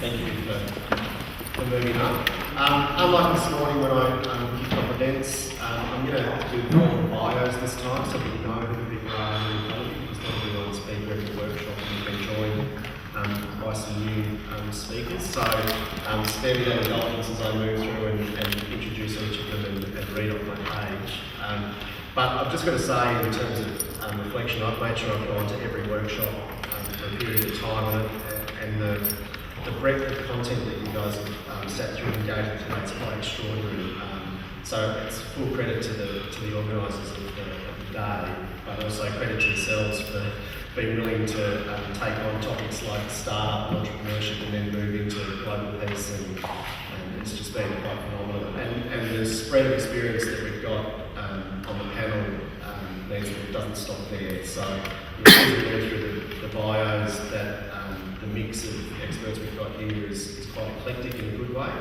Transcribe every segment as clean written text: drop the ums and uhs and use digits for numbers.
Thank you for moving up. Unlike this morning when I kicked off events, I'm going to do more bios this time so we know who the people are in front of you, because not everyone's been at the workshop and you've been joined by some new speakers. So spare me that indulgence as I move through and introduce each of them and read off my page. But I've just got to say, in terms of reflection, I've made sure I've gone to every workshop for a period of time on it, and the breadth of content that you guys have sat through and engaged with today is quite extraordinary. So it's full credit to the organisers of the day, but also credit to yourselves for being willing to take on topics like startup and entrepreneurship and then move into global peace, and it's just been quite phenomenal. And the spread of experience that we've got on the panel means that it doesn't stop there. So as we go through the bios, that the mix of experts we've got here is quite eclectic in a good way.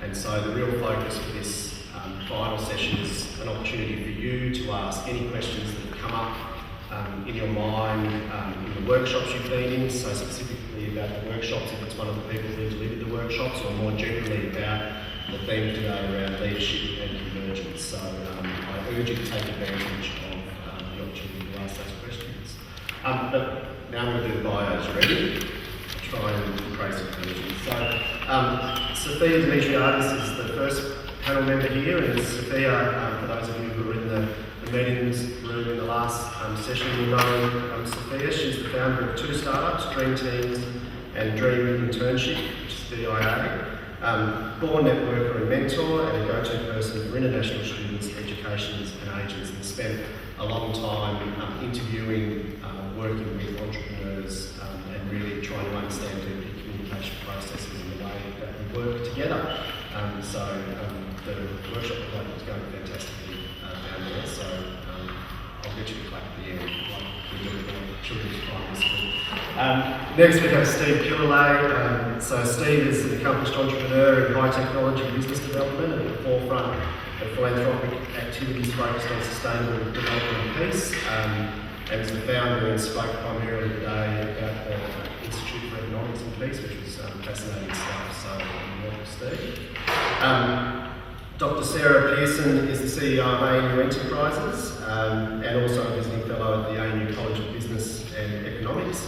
And so the real focus for this final session is an opportunity for you to ask any questions that have come up in your mind in the workshops you've been in, so specifically about the workshops if it's one of the people who delivered the workshops, or more generally about the theme today around leadership and convergence. So I urge you to take advantage of the opportunity to ask those questions. But now I'm going to do the bios. Ready? I'll try and praise the conversion. So Sophia Dimitriadis is the first panel member here, and Sophia, for those of you who were in the meetings room in the last session, you know Sophia. She's the founder of two startups, Dream Teams and Dream Internship, which is DIA. Born networker and mentor, and a go-to person for international students, educations and agents, and spent a long time interviewing, working with entrepreneurs and really trying to understand their communication processes and the way that we work together. So the workshop is going fantastically down there, so I'll get you to clap at the end like we do with our children's primary school. Next we have Steve Killelea. So Steve is an accomplished entrepreneur in high technology business development and at the forefront of philanthropic activities focused on sustainable development and peace, and is the founder and spoke primarily today about the Institute for Economics and Peace, which was fascinating stuff. So welcome, Steve. Dr. Sarah Pearson is the CEO of ANU Enterprises and also a visiting fellow at the ANU College of Business and Economics.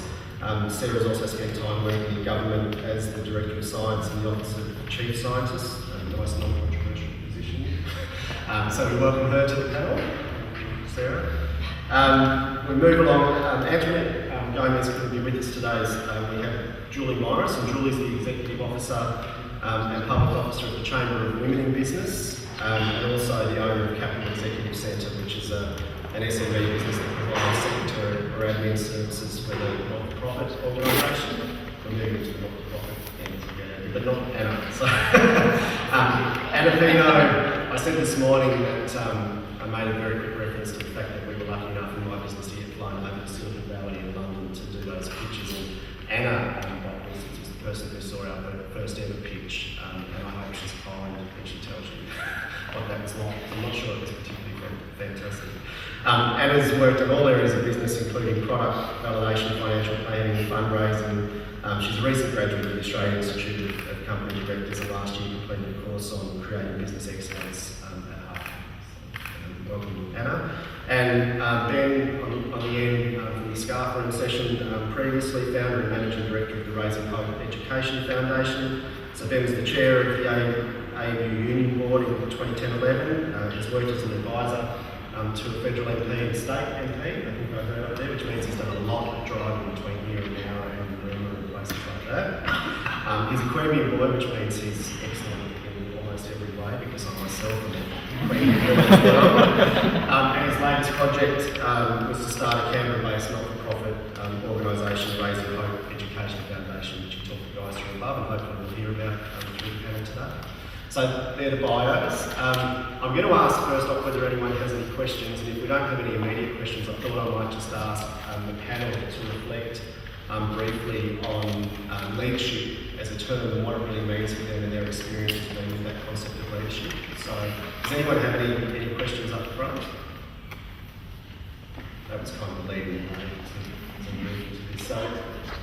Sarah's also spent time working in government as the Director of Science in the Office of Chief Scientist, a nice non-controversial position. So we welcome her to the panel, Sarah. We move along. Antoinette Gomez couldn't be with us today. We have Julie Morris, and Julie's the Executive Officer and Public Officer of the Chamber of Women in Business, and also the owner of Capital Executive Centre, which is an SME business that provides secretary or admin services for the not-for-profit organisation. We're moving into the not-for-profit end, but not Anna. So, Anna Pino, I said this morning that I made a very quick reference to the fact that we were lucky enough in my business to get flown over to Silicon Valley in London to do those pitches, and Anna, was the person who saw our first ever pitch, and I hope she's kind when she tells you what that was like. I'm not sure it was particularly fantastic. Anna's worked in all areas of business, including product validation, financial planning, fundraising. She's a recent graduate of the Australian Institute of Company Directors, and last year completed a course on creating business excellence at Harvard. Welcome, Anna. And Ben, on the end from the Scarf Room session, previously founder and managing director of the Raising Hope Education Foundation. So Ben was the chair of the ANU Union Board in 2010-11. He's worked as an advisor to a federal MP and state MP, I think I heard up there, which means he's done a lot of driving between here and Nowra and Broome and places like that. He's a Queanbeyan boy, which means he's excellent in almost every way, because I'm myself a Queanbeyan boy as well. And his latest project was to start a Canberra-based not-for-profit organisation, Raising Hope Education Foundation, which you talked to guys through above, and hopefully we'll hear about through the panel today. So they're the bios. I'm going to ask first off whether anyone has any questions, and if we don't have any immediate questions, I thought I might just ask the panel to reflect briefly on leadership as a term and what it really means for them and their experience of being with that concept of leadership. So does anyone have any questions up front? That was kind of the lead in to move into this. So,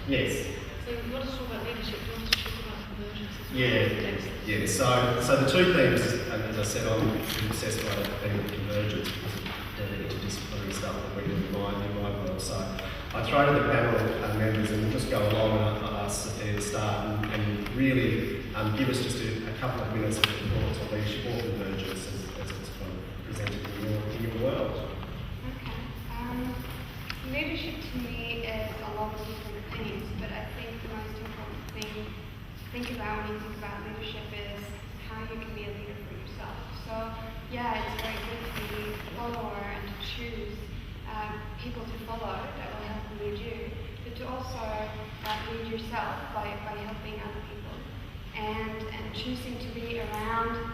yes. So you want to talk about leadership, do you want to talk about Yeah. So the two themes, as I said, I'm obsessed by the theme of convergence because of the interdisciplinary stuff that we do in my world. So I throw to the panel members and we'll just go along and ask Sophia to start and really give us just a couple of minutes of thoughts on leadership or convergence as it's kind of presented in your world. Okay. Leadership to me is a lot of different things, but I think the most important thing to think about when you think about leadership is how you can be a leader for yourself. So yeah, it's very good to be a follower and to choose people to follow that will help lead you, but to also lead yourself by helping other people and choosing to be around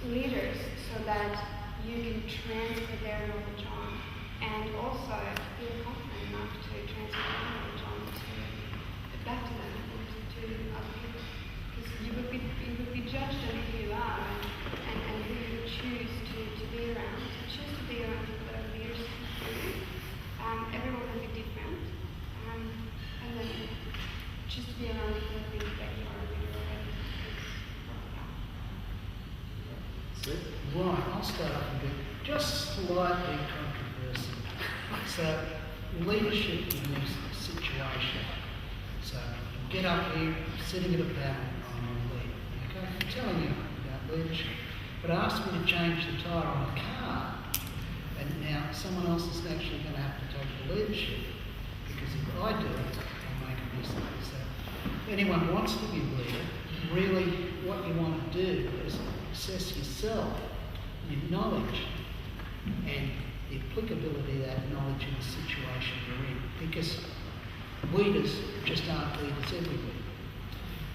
leaders so that you can transfer their knowledge on, and also feel confident enough to transfer their knowledge on to back to them and to other people, because you would be judged on who you are and who you choose to be around. So choose to be around people that are leaders for you. Everyone can be different, and then choose to be around people that think that you are a leader already. Right, I'll start off a bit, just slightly controversial. So, leadership in this situation. So, you get up here, sitting at a panel, I'm a leader. Okay, I'm telling you about leadership. But ask me to change the tyre on a car, and now someone else is actually going to have to take the leadership, because if I do it, I'll make a mistake. So, if anyone wants to be a leader, really what you want to do is assess yourself, your knowledge, and the applicability of that knowledge in the situation you're in, because leaders just aren't leaders everywhere.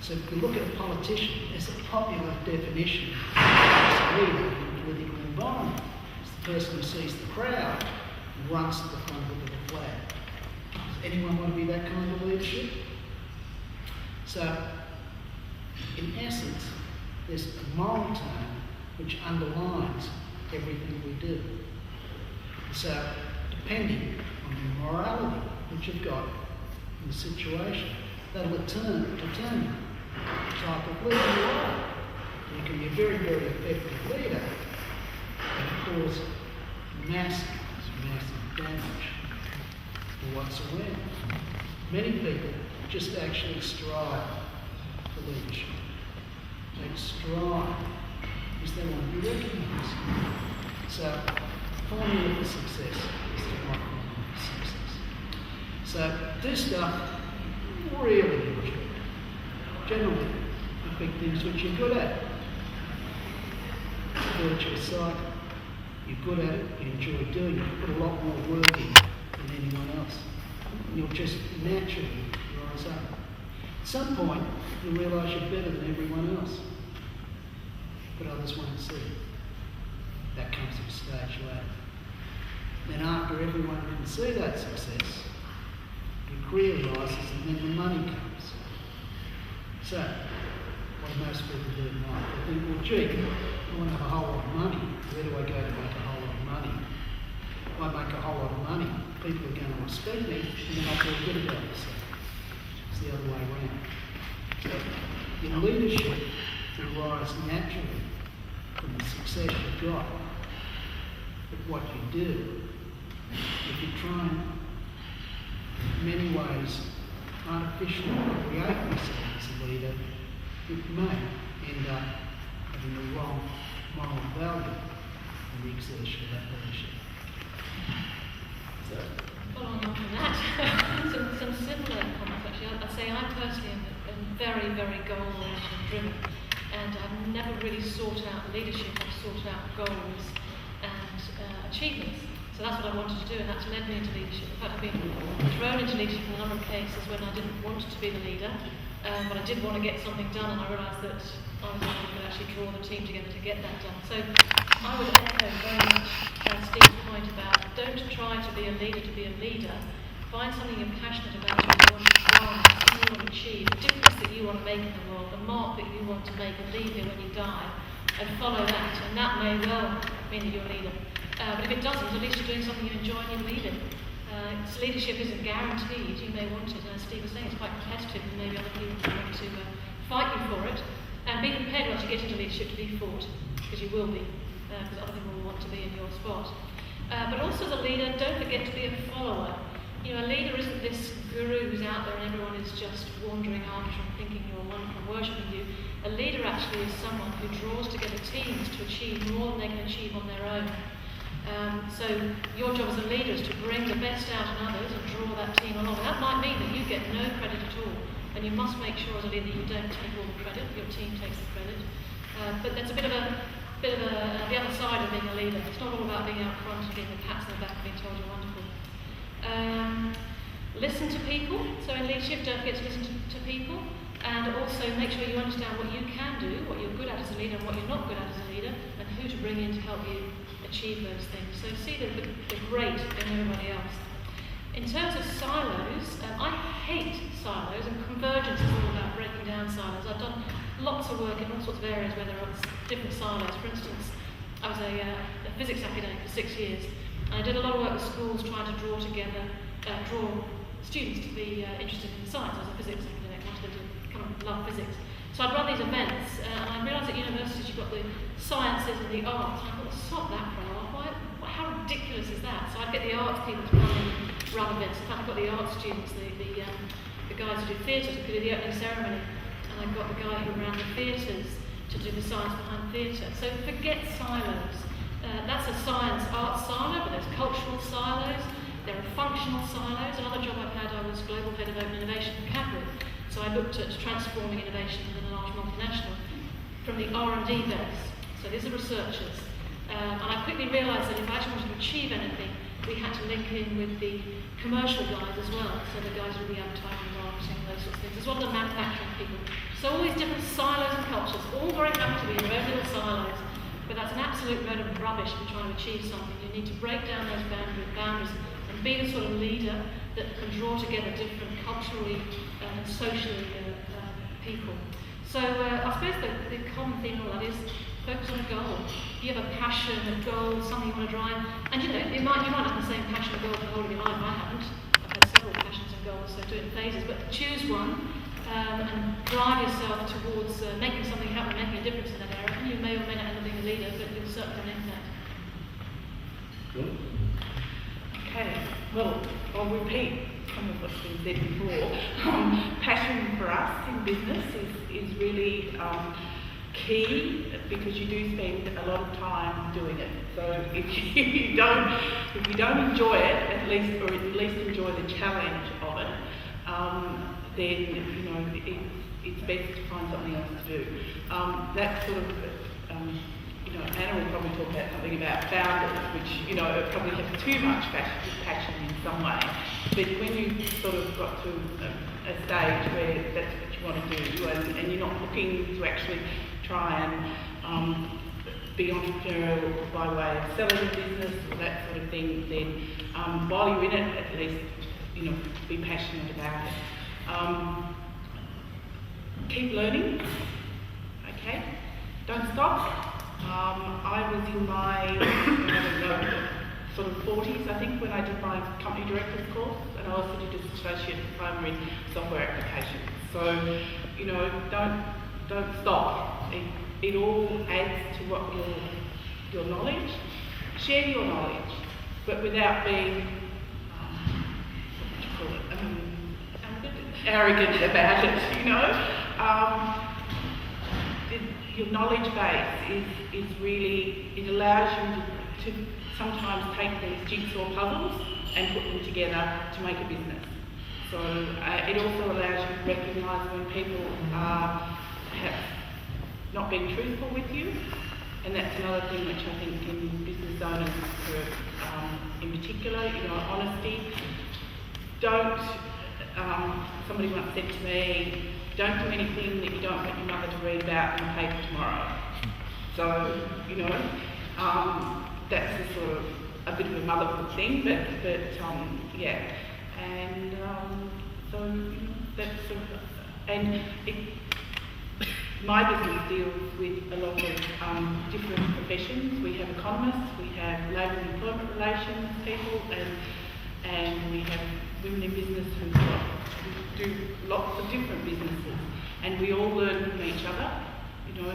So if you look at a politician, there's a popular definition of a leader in a political environment. It's the person who sees the crowd and runs to the front of the flag. Does anyone want to be that kind of leadership? So, in essence, there's a moral tone which underlines everything we do. So, depending on the morality which you've got in the situation, that'll determine the type of leader you are. You can be a very, very effective leader and cause massive damage to what's around. Many people just actually strive for leadership. They strive because they want to be recognised. So, formula for success is the right formula for success. So, do stuff really enjoy. Generally, the big things which you're good at. Virtuous cycle. You're good at it, you enjoy doing it, you put a lot more work in than anyone else. And you'll just naturally rise up. At some point, you'll realise you're better than everyone else. But others won't see it. That comes at a stage later. Then after everyone can see that success, your career rises and then the money comes. So, what do most people do in life? They think, well, gee, I want to have a whole lot of money. Where do I go to make a whole lot of money? If I make a whole lot of money, people are going to respect me and then I feel good about myself. It's the other way around. So, your leadership will rise naturally from the success you've got. But what you do, if you try and, in many ways, artificially create yourself as a leader, it may end up having the wrong moral value in the exertion of that leadership. Following on from that, some similar comments actually. I'd say I personally am very, very goal-oriented and driven, and I've never really sought out leadership. I've sought out goals and achievements. So that's what I wanted to do, and that's led me into leadership. In fact, I've been thrown into leadership in a number of cases when I didn't want to be the leader, but I did want to get something done, and I realised that I was the one who could actually draw the team together to get that done. So I would echo very much Steve's point about don't try to be a leader to be a leader. Find something you're passionate about, you want to drive, something you want to achieve, a difference that you want to make in the world, a mark that you want to make and leave here when you die, and follow that, and that may well mean that you're a leader. But if it doesn't, at least you're doing something you enjoy and you're leading. So leadership isn't guaranteed, you may want it, and as Steve was saying, it's quite competitive, and maybe other people want to fight you for it, and be prepared once you get into leadership to be fought, because you will be, because other people will want to be in your spot. But also as a leader, don't forget to be a follower. You know, a leader isn't this guru who's out there and everyone is just wandering after and thinking you're wonderful and worshipping you. A leader actually is someone who draws together teams to achieve more than they can achieve on their own. So your job as a leader is to bring the best out in others and draw that team along. That might mean that you get no credit at all, and you must make sure as a leader you don't take all the credit, your team takes the credit. But that's a bit of the other side of being a leader. It's not all about being out front and getting the pats on the back and being told you're wonderful. Listen to people. So in leadership, don't forget to listen to people, and also make sure you understand what you can do, what you're good at as a leader and what you're not good at as a leader, and who to bring in to help you achieve those things. So see the great in everybody else. In terms of silos, I hate silos, and Convergence is all about breaking down silos. I've done lots of work in all sorts of areas where there are different silos. For instance, I was a physics academic for 6 years, and I did a lot of work with schools trying to draw students to be interested in science. I was a physics academic, wanted them to come and love physics. So I'd run these events, and I realised at universities you've got the sciences and the arts, and I thought, stop that for a while. How ridiculous is that? So I'd get the arts people to run events. In fact, I got the arts students, the guys who do theatres, who could do the opening ceremony, and I got the guy who ran the theatres to do the science behind theatre. So forget silos. That's a science arts silo, but there's cultural silos, there are functional silos. Another job I've had, I was global head of open innovation for Cadbury. So I looked at transforming innovation within a large multinational from the R&D base. So these are researchers. And I quickly realised that if I actually wanted to achieve anything, we had to link in with the commercial guys as well. So the guys with the advertising, marketing, those sorts of things, as well as the manufacturing people. So all these different silos and cultures, all very happy to be in their own little silos, but that's an absolute load of rubbish if you're trying to achieve something. You need to break down those boundaries and be the sort of leader that can draw together different culturally and socially people. So I suppose the common theme of that is focus on a goal. You have a passion, a goal, something you want to drive, and you know, you might have the same passion and goal for the whole of your life. I haven't. I've had several passions and goals, so do it in phases, but choose one and drive yourself towards making something happen, making a difference in that area. And you may or may not end up being a leader, but you'll certainly have an impact. Good. Okay, well, I'll repeat some of what's been said before. Passion for us in business is really key, because you do spend a lot of time doing it. So if you don't enjoy it, at least enjoy the challenge of it, then you know it's best to find something else to do. That sort of you know, Anna will probably talk about something about founders, which, you know, probably have too much passion in some way. But when you sort of got to a stage where that's what you want to do, and you're not looking to actually try and be entrepreneurial by way of selling a business or that sort of thing, then while you're in it, at least, you know, be passionate about it. Keep learning, okay? Don't stop. I was in my, sort of 40s, I think, when I did my company director's course, and I also did an associate diploma in software applications. So, you know, don't stop. It all adds to what your knowledge. Share your knowledge, but without being arrogant about it, you know. Your knowledge base is really, it allows you to sometimes take these jigsaw puzzles and put them together to make a business. So it also allows you to recognise when people are perhaps not being truthful with you, and that's another thing which I think in business owners in particular, you know, honesty. Don't, somebody once said to me, don't do anything that you don't want your mother to read about in the paper tomorrow. So, you know, that's a sort of a bit of a motherhood thing, but yeah. And so, you know, that's sort of, and my business deals with a lot of different professions. We have economists, we have labour and employment relations people, and we have women in business who do lots of different businesses, and we all learn from each other. You know,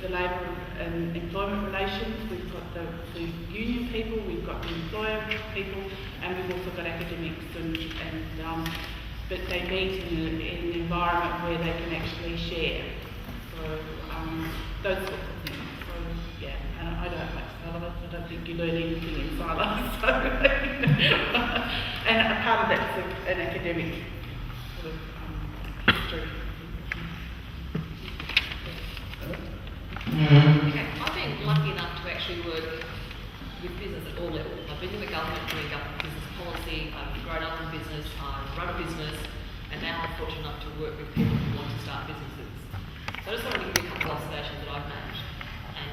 the labour and employment relations, we've got the union people, we've got the employer people, and we've also got academics, but they meet in an environment where they can actually share. So those sorts of things. So yeah, and I don't like silos. I don't think you learn anything in silos. So, and a part of that's an academic sort of history. Okay, I've been lucky enough to actually work with business at all levels. I've been in the government doing government business policy, I've grown up in business, I've run a business, and now I'm fortunate enough to work with people who want to start businesses. So I just wanted to give you a couple of observations that I've made, and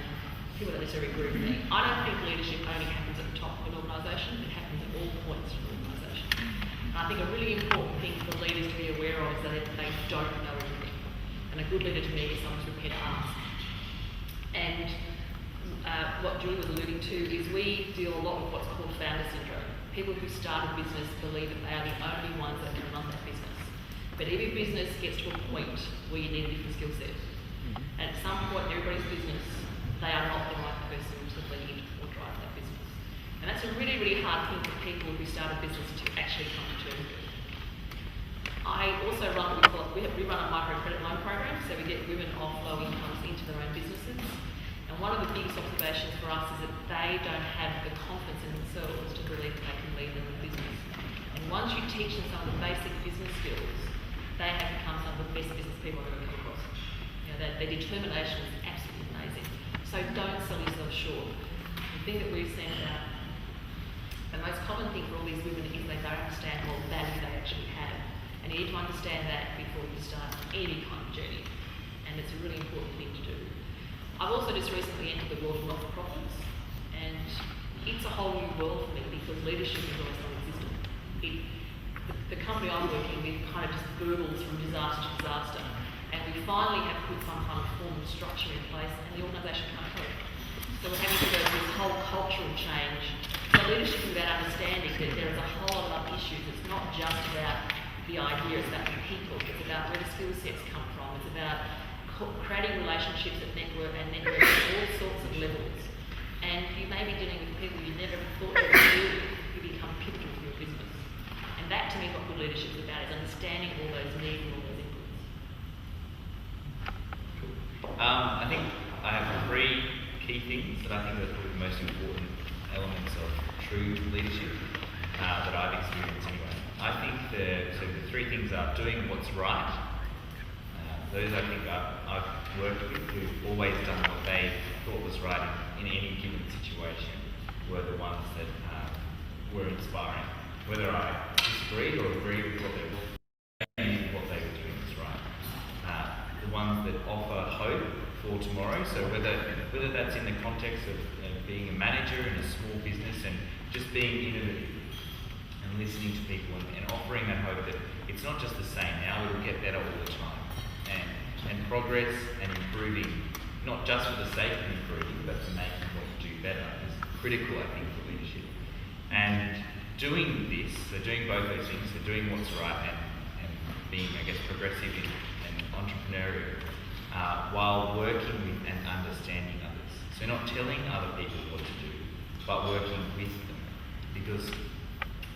people don't necessarily agree with me. I don't think leadership only happens at the top of an organisation, it happens at all points of an organisation. And I think a really important thing for leaders to be aware of is that they don't know everything. And a good leader to me is someone who's prepared to ask. And what Julie was alluding to is we deal a lot with what's called founder syndrome. People who start a business believe that they are the only ones that can run that business. But every business gets to a point where you need a different skill set. And at some point in everybody's business, they are not the right person to lead or drive that business. And that's a really, really hard thing for people who start a business to actually come to terms with. I also run what we run a microcredit loan program, so we get women off low incomes into their own businesses. And one of the biggest observations for us is that they don't have the confidence in themselves to believe that they can lead their own business. And once you teach them some of the basic business skills, they have become some of the best business people I've ever come across. You know, their determination is absolutely amazing. So don't sell yourself short. The thing that we've seen about the most common thing for all these women is they don't understand what value they actually have. And you need to understand that before you start any kind of journey. And it's a really important thing to do. I've also just recently entered the world of not-for-profits, and it's a whole new world for me because leadership is always non-existent. The company I'm working with kind of just burbles from disaster to disaster, and we finally have put some kind of form of structure in place, and the organisation can't cope. So we're having to go through this whole cultural change. So leadership is about understanding that there is a whole lot of other issues. It's not just about the idea, it's about the people, it's about where the skill sets come from, it's about creating relationships at network and network at all sorts of levels. And you may be dealing with people you never thought you would deal with who become pivotal to your business. And that to me what good leadership is about, is understanding all those needs and all those inputs. I think I have 3 key things that I think are probably the most important elements of true leadership that I've experienced anyway. I think the 3 things are doing what's right. Those I think I've worked with who've always done what they thought was right in any given situation were the ones that were inspiring. Whether I disagreed or agreed with what they were doing was right. The ones that offer hope for tomorrow, so whether that's in the context of being a manager in a small business and just being innovative and listening to people and offering that hope that it's not just the same now, it'll get better all the time. And progress and improving, not just for the sake of improving, but for making what you do better is critical, I think, for leadership. And doing this, so doing both those things, so doing what's right and being, I guess, progressive and entrepreneurial, while working with and understanding others. So not telling other people what to do, but working with them. Because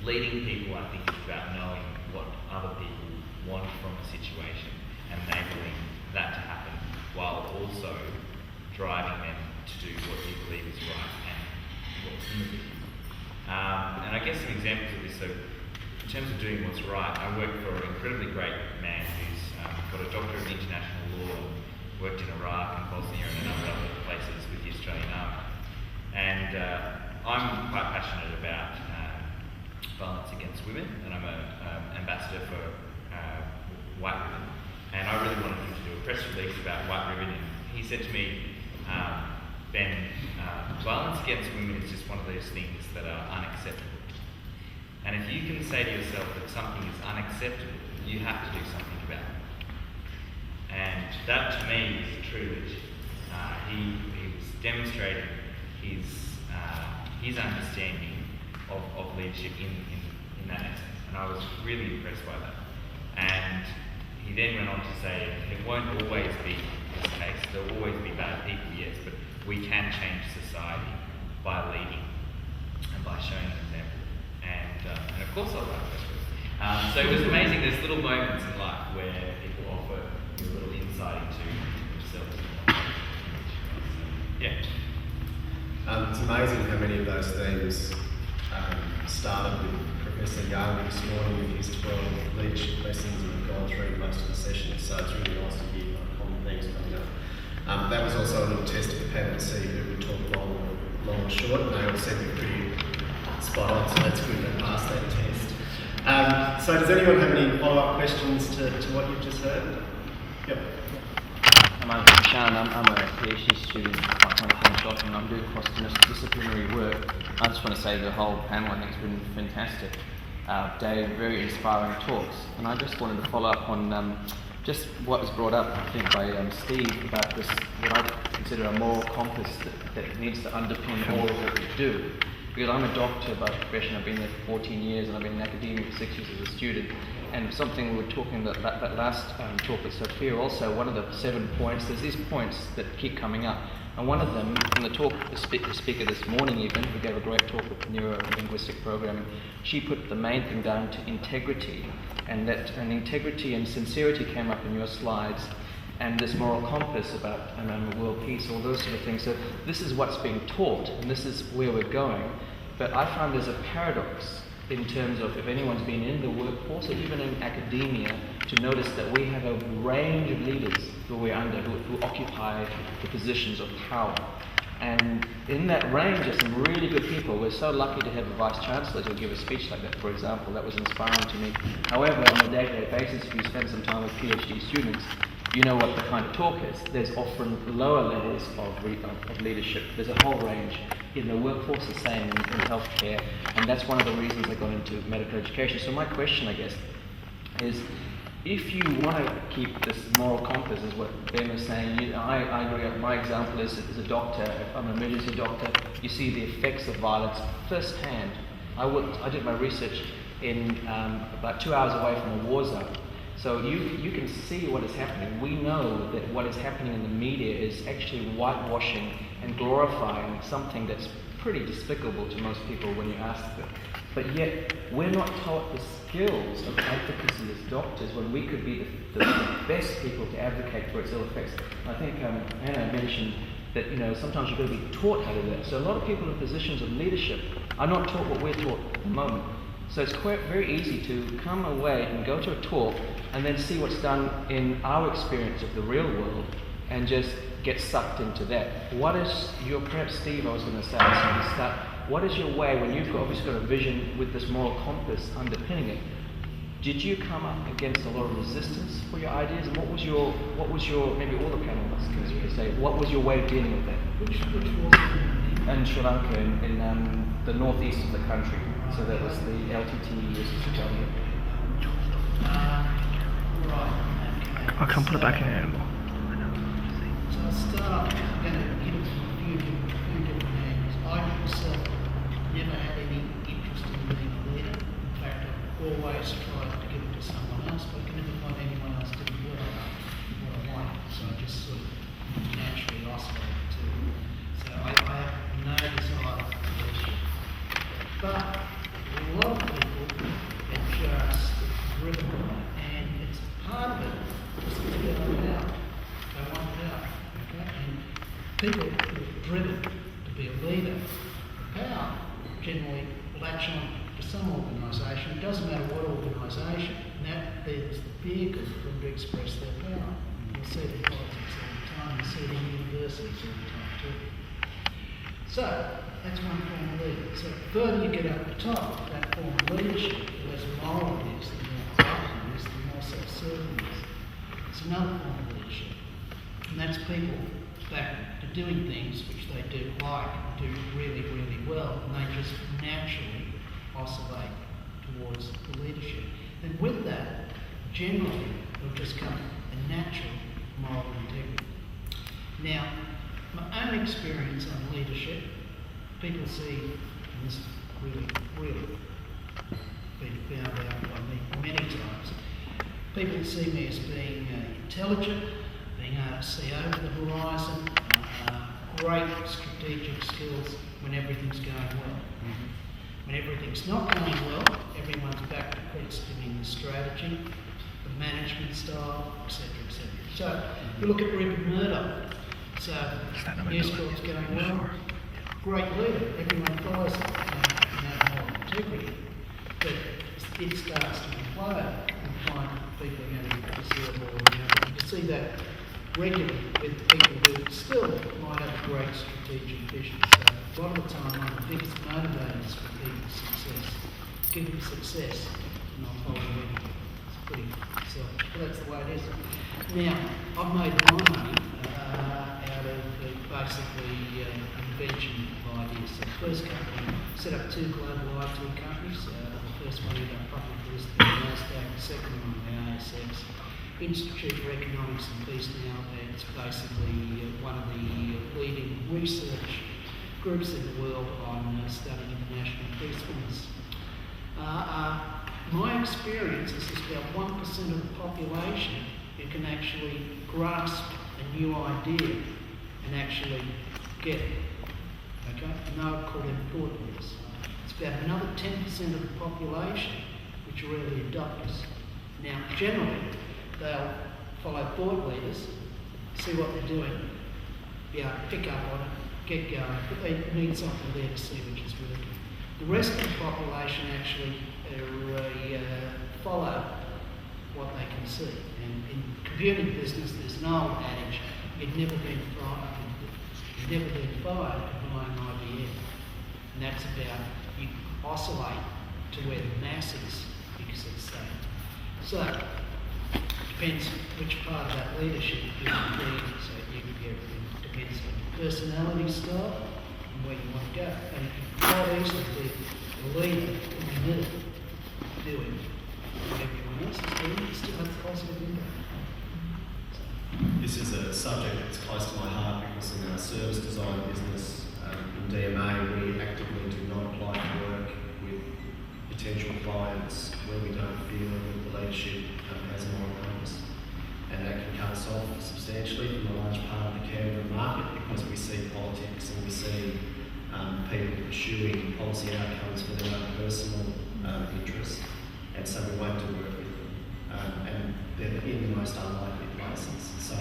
leading people, I think, is about knowing what other people want from a situation and enabling that to happen, while also driving them to do what you believe is right and what's in the vision. And I guess some examples of this, so in terms of doing what's right, I work for an incredibly great man who's got a doctorate in international law and worked in Iraq and Bosnia and a number of other places with the Australian Army. And I'm quite passionate about violence against women, and I'm an ambassador for White Women. And I really wanted him to do a press release about White Ribbon, and he said to me, Ben, violence against women is just one of those things that are unacceptable. And if you can say to yourself that something is unacceptable, you have to do something about it. And that to me is true leadership. He was demonstrating his understanding of leadership in that essence. And I was really impressed by that. And he then went on to say, it won't always be this case. There will always be bad people, yes, but we can change society by leading and by showing an example. And of course I like that. So it was amazing. There's little moments in life where people offer you a little insight into themselves. Yeah. It's amazing how many of those themes started with Professor Young this morning with his 12 leadership lessons, and we've gone through most of the sessions, so it's really nice to hear common themes coming up. That was also a little test of the panel to see who would talk long or short, and they all said they're pretty spot on, so that's good to pass that test. So does anyone have any follow-up questions to what you've just heard? Yep. My name is Sean. I'm a PhD student at Convergence, and I'm doing cross-disciplinary work. I just want to say the whole panel, I think, has been fantastic. Day, very inspiring talks. And I just wanted to follow up on just what was brought up, I think, by Steve about this, what I consider a moral compass that needs to underpin all of what we do. Because I'm a doctor by profession, I've been there for 14 years, and I've been in academia for 6 years as a student. And something we were talking about that last talk with Sophia also, one of the 7 points, there's these points that keep coming up. And one of them, in the talk, the speaker this morning even, who gave a great talk with neuro-linguistic programming, she put the main thing down to integrity. And integrity and sincerity came up in your slides. And this moral compass about world peace, all those sort of things. So this is what's being taught, and this is where we're going. But I find there's a paradox in terms of if anyone's been in the workforce or even in academia, to notice that we have a range of leaders who we're under, who occupy the positions of power. And in that range are some really good people. We're so lucky to have a Vice Chancellor who give a speech like that, for example. That was inspiring to me. However, on a day-to-day basis, if you spend some time with PhD students, you know what the kind of talk is. There's often lower levels of leadership. There's a whole range in the workforce, the same in healthcare, and that's one of the reasons I got into medical education. So my question, I guess, is if you want to keep this moral compass, is what Ben was saying, I agree. My example is as a doctor. If I'm an emergency doctor, you see the effects of violence firsthand. I did my research in about 2 hours away from a war zone. So you can see what is happening. We know that what is happening in the media is actually whitewashing and glorifying something that's pretty despicable to most people when you ask them. But yet, we're not taught the skills of advocacy as doctors when we could be the best people to advocate for its ill effects. I think Anna mentioned that sometimes you've got to be taught how to do that. So a lot of people in positions of leadership are not taught what we're taught at the moment. So it's quite very easy to come away and go to a talk and then see what's done in our experience of the real world and just get sucked into that. What is your, perhaps Steve, I was going to say at the start, what is your way when you've obviously got a vision with this moral compass underpinning it? Did you come up against a lot of resistance for your ideas? And what was your, maybe all the panelists can say, what was your way of dealing with that? Which was it? In Sri Lanka, in the northeast of the country. So that was the LTT government. Right. I can't put it back in here. So I'll start, I'm going to hit a few different angles. I myself never had any interest in being a leader. In fact, I've always tried to give it to someone else, but I can never find anyone else doing what I wanted. So I just sort of naturally oscillated to it. So I have no desire for leadership. But a lot of people are just driven by it, and it's part of it is to get it out. They want it out. Okay? And people who are driven to be a leader for power generally latch on to some organisation. It doesn't matter what organisation, and that is the vehicle for them to express their power. You'll see it in politics all the time, you see it in universities all the time too. So, that's one form of leadership. So the further you get up the top, that form of leadership, the less moral it is, the more corrupt it is, the more self-serving it is. It's another form of leadership. And that's people back to doing things which they do really, really well, and they just naturally oscillate towards the leadership. And with that, generally, will just come a natural moral integrity. Now, my own experience on leadership, people see, and this is really, really been found out by me many times. People see me as being intelligent, being able to see over the horizon, great strategic skills when everything's going well. When everything's not going well, everyone's back to questioning the strategy, the management style, etc., etc. So you look at Rupert Murdoch. So News Corp's going well. Great leader, everyone follows him in that moral integrity. But it starts to implode and find people are going to deserve more. You see that regularly with people who still might have a great strategic vision. So a lot of the time, one of the biggest motivators for people's success, give them success, and I'll follow them. It's pretty simple. But that's the way it is. Now, I've made my money out of basically invention of ideas. So the first company set up 2 global IT companies. The first one ended up publicly listed on the NASDAQ, the second one on the AIESEC. Institute for Economics and Peace now, it's basically one of the leading research groups in the world on studying international peacefulness. My experience is there's about 1% of the population who can actually grasp a new idea and actually get it. Okay? Know how important it is. It's about another 10% of the population which are early adopters. Now, generally, they'll follow thought leaders, see what they're doing, pick up on it, get going, but they need something there to see which is working. The rest of the population actually follow what they can see. And in computing business, there's an old adage, you've never been fired for buying IBM. And that's about you oscillate to where the mass is because it's safe. So, depends which part of that leadership you can be, so you can get everything. Depends on your personality style and where you want to go. And you can quite easily be the leader in the middle, doing what everyone else is doing, you still have a positive impact. This is a subject that's close to my heart because in our service design business, in DMA, we actively do not apply for work with potential clients where we don't feel that the leadership has a moral compass. And that can cut us off substantially from a large part of the Canberra market because we see politics and we see people pursuing policy outcomes for their own personal interests, and so we won't do work with them. And they're in the most unlikely places. So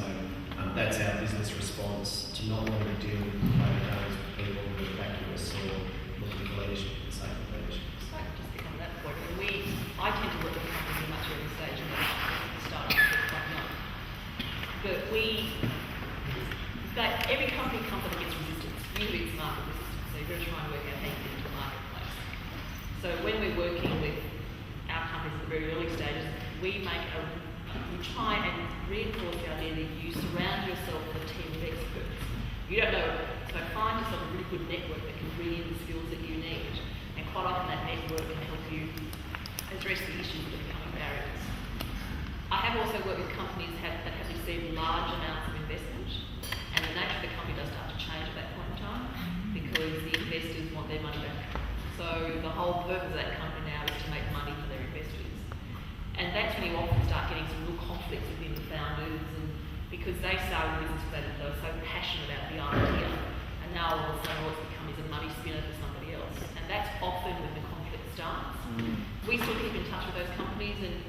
that's our business response to not wanting to deal with play games with people who are vacuous or looking for leadership for the sake of leadership. So just to come to that point, I tend to work with companies in a much early stage and start quite young. But every company comes up against resistance. Usually it's market resistance. So you've got to try and work out how you get into the marketplace. So when we're working with our companies at the very early stages, we try and reinforce the idea that you surround yourself with a team of experts. You don't know, so find yourself a really good network that can bring in the skills that you need. And quite often that network can help you address the issues that are becoming barriers. I have also worked with companies that have received large amounts of investment, and the nature of the company does start to change at that point in time because the investors want their money back. So the whole purpose of that company now is to make money for their investors. And that's when you often start getting some real conflicts within the founders, and because they started business because they were so passionate about the idea, and now all of a sudden all it's become is a money spinner for somebody else. And that's often when the conflict starts. We still keep in touch with those companies, and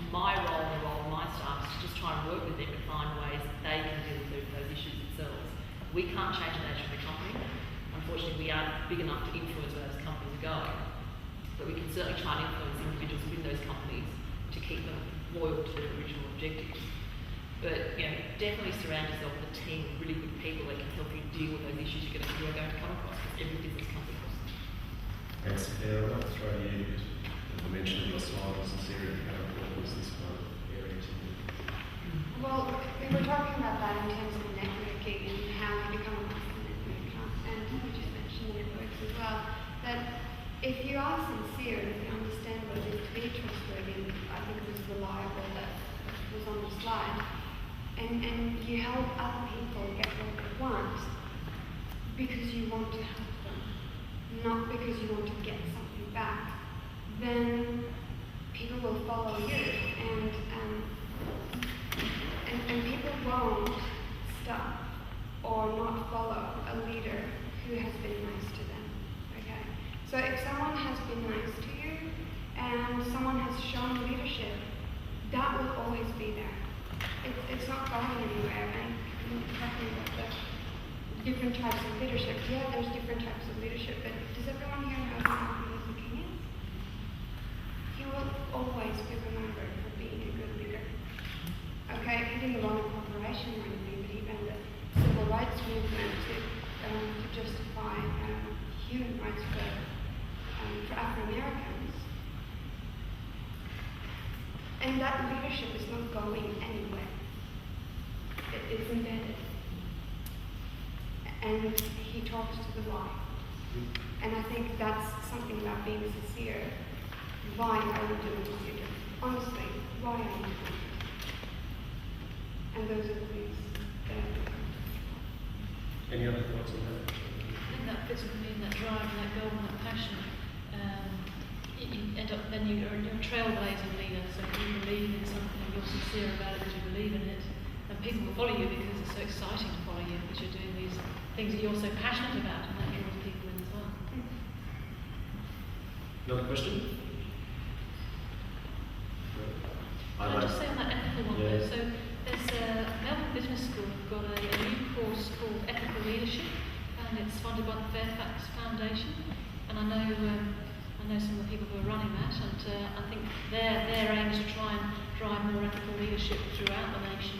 my role and the role of my staff is to just try and work with them to find ways that they can deal with those issues themselves. We can't change the nature of the company. Unfortunately, we aren't big enough to influence where those companies are going. But we can certainly try and influence individuals within those companies to keep them loyal to their original objectives. But definitely surround yourself with a team of really good people that can help you deal with those issues you're going to come across, because every business comes across them. Thanks, Sophia. I'd like to throw to you because you mentioned in your slide was this area how important is this kind of area to you? Well, we were talking about that in terms of networking and how you become a master networker, and we just mentioned networks as well, that if you are sincere and if you understand what it is to be trustworthy, I think it was reliable that was on the slide, and you help other people get what they want because you want to help them, not because you want to get something back, then people will follow you, and people won't stop or not follow a leader who has been nice to them. Okay, so if someone has been nice to you and someone has shown leadership, that will always be there. It's not going anywhere. And talking about the different types of leadership, yeah, there's different types of leadership, but does everyone here know who Martin Luther King is? He will always be remembered for being a good leader. Okay, he didn't run a corporation or anything, but he ran the civil rights movement to justify human rights for Afro-Americans. And that leadership is not going anywhere. It's embedded. And he talks to the why. And I think that's something about being sincere. Why are you doing this? Honestly, why are you doing this? And those are the things that I think. Any other thoughts on that? I think that fits with me, that drive, and that goal, and that passion. You end up, then you're a trailblazing leader, so if you believe in something and you're sincere about it because you believe in it, and people will follow you because it's so exciting to follow you, because you're doing these things that you're so passionate about, and that draws people in as well. Another question? Can I just say on that ethical one Yeah. though, so there's Melbourne Business School have got a new course called Ethical Leadership, and it's funded by the Fairfax Foundation, and I know some of the people who are running that, and I think their aim is to try and drive more ethical leadership throughout the nation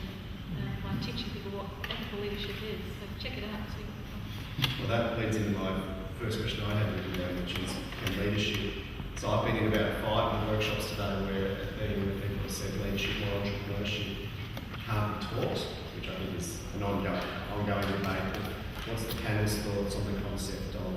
by teaching people what ethical leadership is. So check it out and see what they find. Well, that leads into my first question I had in there, which is leadership. So I've been in about 5 of the workshops today where people have said leadership or entrepreneurship can't be taught, which I think is an ongoing debate. What's the panel's thoughts on the concept of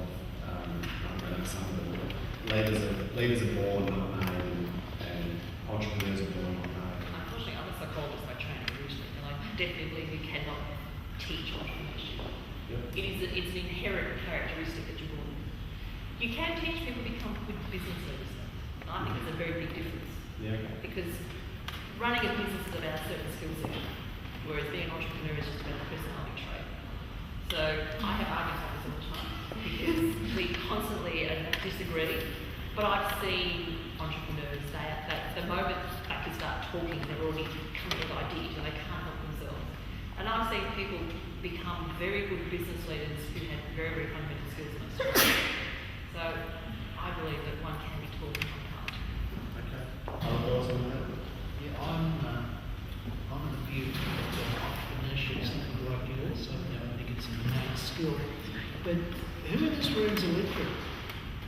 some of them? Leaders are born, not made, and entrepreneurs are born, not made. Unfortunately, I'm a psychologist by training originally, and I definitely believe you cannot teach entrepreneurship. Yep. It's an inherent characteristic that you're born with. You can teach people to become good business leaders, and I think there's a very big difference. Yeah. Because running a business is about a certain skill set, whereas being an entrepreneur is just about a personality trait. So I have arguments like this all the time because we constantly disagree. But I've seen entrepreneurs, the moment they can start talking, they're already coming with ideas and they can't help themselves. And I've seen people become very good business leaders who have very, very fundamental skills in it. So I believe that one can be taught and one can't. Okay. Other thoughts on that? Yeah, I'm of the view that entrepreneurship is something like yours. I think it's an innate skill. But who in this room is illiterate?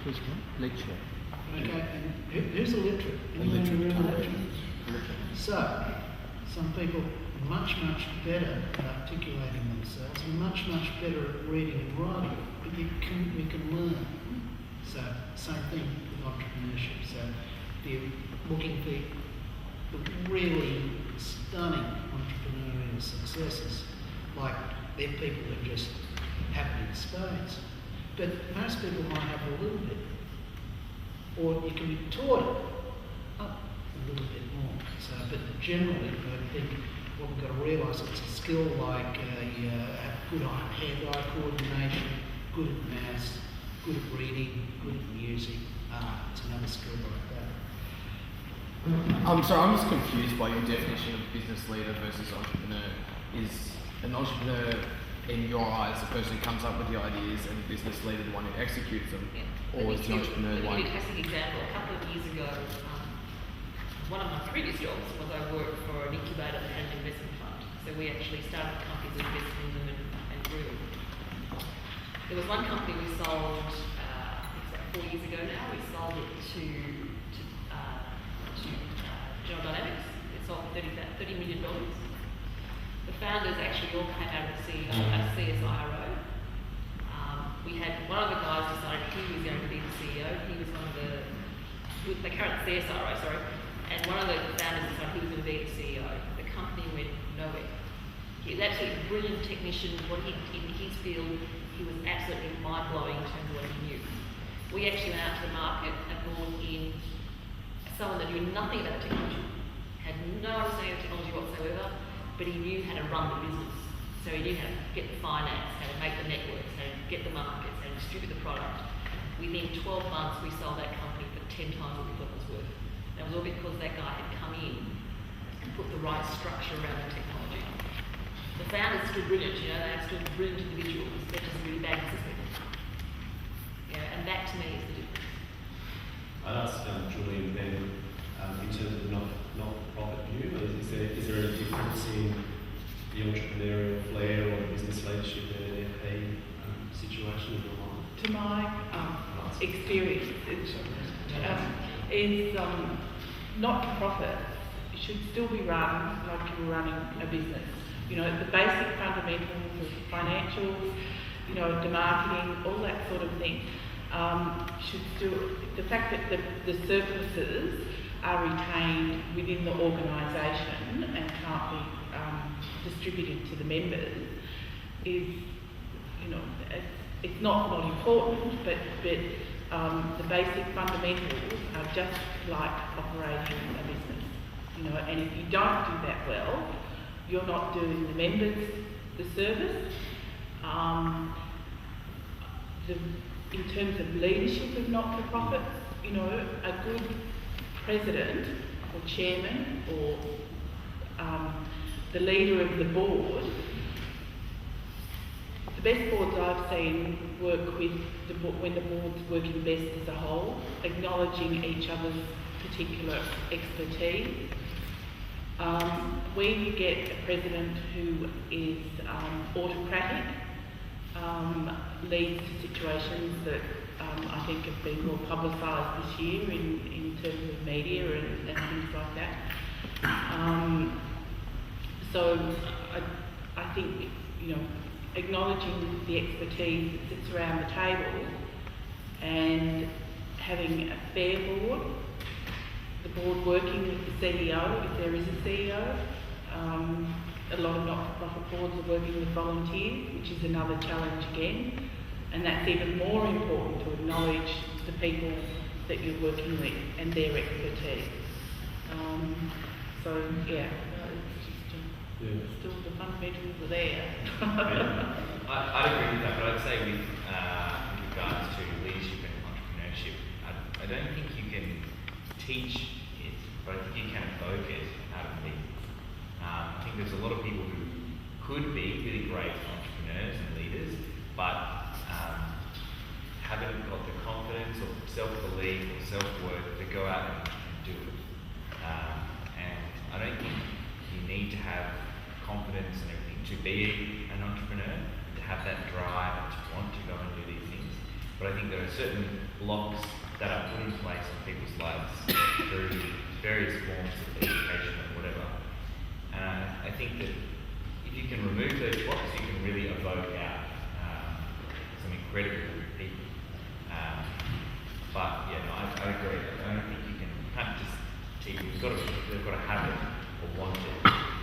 Who's one? Lecture. Okay, and who's illiterate? Anyone in the room illiterate? So, some people are much, much better at articulating themselves and much, much better at reading and writing, but we can learn. So, same thing with entrepreneurship. So, if you're looking for the really stunning entrepreneurial successes, like they're people who just happen in spades. But most people might have a little bit. Or you can be taught a little bit more. So, but generally, I think what we've got to realise it's a skill like good hand-eye coordination, good at maths, good at reading, good at music. It's another skill like that. I'm sorry, I'm just confused by your definition of business leader versus entrepreneur. Is an entrepreneur, in your eyes, the person who comes up with the ideas, and the business leader the one who executes them? Yeah. Or is the entrepreneur the one? Let me give you a classic example. A couple of years ago, one of my previous jobs was I worked for an incubator that had an investment fund. So we actually started companies and invested in them and grew them. There was one company we sold, I think it's like 4 years ago now, we sold it to General Dynamics. It sold for $30 million. The founders actually all came out of the CSIRO. We had one of the guys decided he was going to be the CEO. He was one of the current CSIRO, sorry. And one of the founders decided he was going to be the CEO. The company went nowhere. He was absolutely a brilliant technician. In his field, he was absolutely mind-blowing in terms of what he knew. We actually went out to the market and brought in a someone that knew nothing about technology, had no understanding of technology whatsoever, but he knew how to run the business. So he knew how to get the finance, how to make the networks, how to get the markets, how to distribute the product. Within 12 months, we sold that company for 10 times what we thought it was worth. That was all because that guy had come in and put the right structure around the technology. The founders stood brilliant, you know, they stood brilliant individuals. They're just really bad business people. You know, and that to me is the difference. I'd ask Julian then, in terms of not-for-profit view, is there a difference in the entrepreneurial flair or the business leadership in an FP situation in your mind? To my experience, not-for-profit should still be run like you're running a business. You know, the basic fundamentals of financials, you know, the marketing, all that sort of thing, should still, the fact that the surpluses are retained within the organisation and can't be distributed to the members is, you know, it's not important, but the basic fundamentals are just like operating a business, you know, and if you don't do that well, you're not doing the members the service. In terms of leadership of not-for-profits, you know, a good president or chairman or the leader of the board, the best boards I've seen work with when the board's working best as a whole, acknowledging each other's particular expertise. When you get a president who is autocratic, leads to situations that I think have been more publicised this year in terms of media and things like that. So I think, you know, acknowledging the expertise that sits around the table and having a fair board, the board working with the CEO, if there is a CEO. A lot of not-for-profit boards are working with volunteers, which is another challenge again, and that's even more important to acknowledge the people that you're working with and their expertise. So yeah, it's just still the fundamentals are there. I'd agree with that, but I'd say with regards to leadership and entrepreneurship, I don't think you can teach it, but I think you can evoke it out of people. I think there's a lot of people who could be really great entrepreneurs and leaders, but haven't got the confidence or self-belief or self-worth to go out and do it. And I don't think you need to have confidence and everything to be an entrepreneur, to have that drive and to want to go and do these things. But I think there are certain blocks that are put in place in people's lives through various forms of education or whatever. I think that if you can remove those blocks, you can really evoke out some incredible people. But yeah, no, I agree. I don't think you can't just teach. They've got to have it or want it.